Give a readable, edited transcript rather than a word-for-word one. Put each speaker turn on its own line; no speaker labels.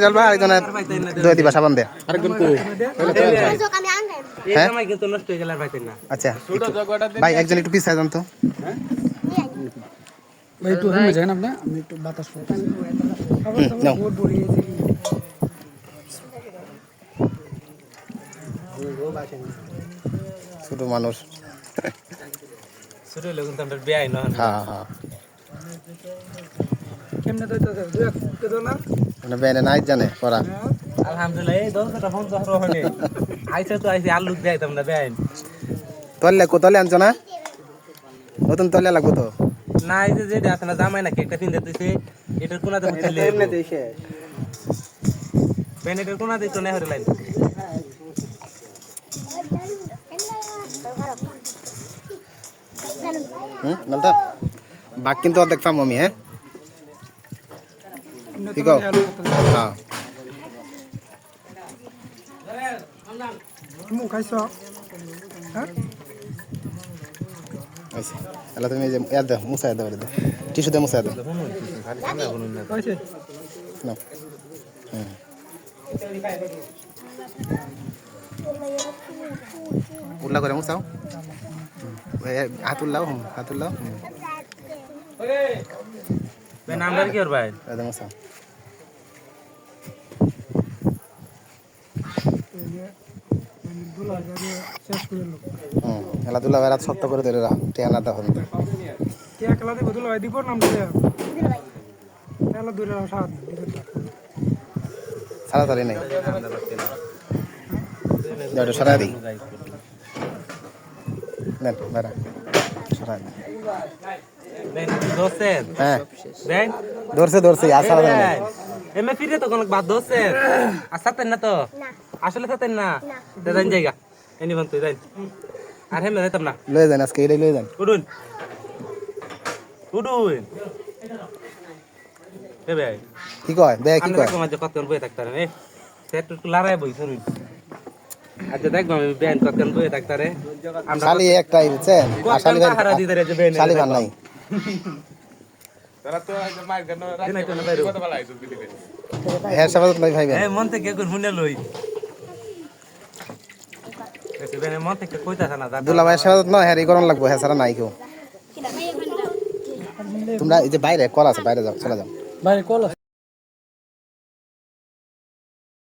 চল ভাই একজনের দুই দিবা সাবান দে
আরেকজন কই
হ্যাঁ
সময় কিন্তু নষ্ট হয়ে গেল আর পাইতেন না।
আচ্ছা ভাই একজন একটু পিছায় যান তো
ভাই একটু রুমে যান আপনি আমি একটু বাতাস পাচ্ছি
নাও ছোট মানুষ
ছোট লোক কিন্তু আমরা বেআই না।
হ্যাঁ হ্যাঁ
কেমনে তো তো না
মানে বেনে নাই জানে পড়া
আলহামদুলিল্লাহ এই 10টা ফোন তো আর হয়নি। আইছে তো আইছে আলু দেখাইতাম না বেআই।
তলে কোতলে আনছো না নতুন তলে লাগবো তো
না এই যে যেটা আছে না জামাই নাকি একটা পিন দিতেছে এটার কোনাতে বুঝলে এমনি দেইছে বেনেটের কোনাতে তো নেহরে লাইন
নলটা বাক কিন্তু অর্ধেক পাম আমি হ্যাঁ ঠিক আছে হ্যাঁ
মু খাইছ হ্যাঁ
আচ্ছা এলা তুমি যে ইয়াদ দাও মুছাই দাও রে টিস্যু দিয়ে মুছাই দাও
খাইছে
নাও উল্লা করে মুছাও হাত উল্লাও হাত উল্লাও
বে নাম্বার কি ওর ভাই
এটা মুছাও
শেষ করে লোক
খেলাধুলা বেড়াত সত্য করে ধরে রাখ টেনা তখন
কে একলা দিব দুলা ভাই দিব নাম দিলে এলা দূরে সাত
সারা তারি নাই যাও সরাই দিই নেন বেড়া সরাই দিই
বেন দোস্তের
হ্যাঁ
বেন
ধরছে আর সারা তারি নাই
এমএ ফিরে তো কোন বাদ দোস্তের আসাতেন না তো আসলে সাতেন না দেন জায়গা এনি বন্ধ তুই দেন আর হেমে দিতাম না
লয়ে যান আজকে এটাই লয়ে যান
উডুন উডুন এ ভাই
কি কয় বে কি কয়
আমরা কতক্ষণ বয়ে থাকতারে এ সেট একটু লড়াই বই শুনুন আচ্ছা দেখবো আমি বেন কতক্ষণ বয়ে থাকতারে আমরা
শালি একটাই বুঝছেন আর শালি ভাই
হারা দিতে রে বেন
শালি ভাই নাই
তারা তো মার কেন কত ভালো আইছো বিলিবে
হ্যাঁ সবাই নাই ভাই
এ মন থেকে কোন হুনে লই এসে বেন মন থেকে কইতাছ না দাদা
দুলা ভাই সবাই না হ্যাঁ করন লাগবো হ্যাঁ সারা নাই কেউ তোমরা এই যে বাইরে কল আছে বাইরে যাও চলে যাও
ভাই কল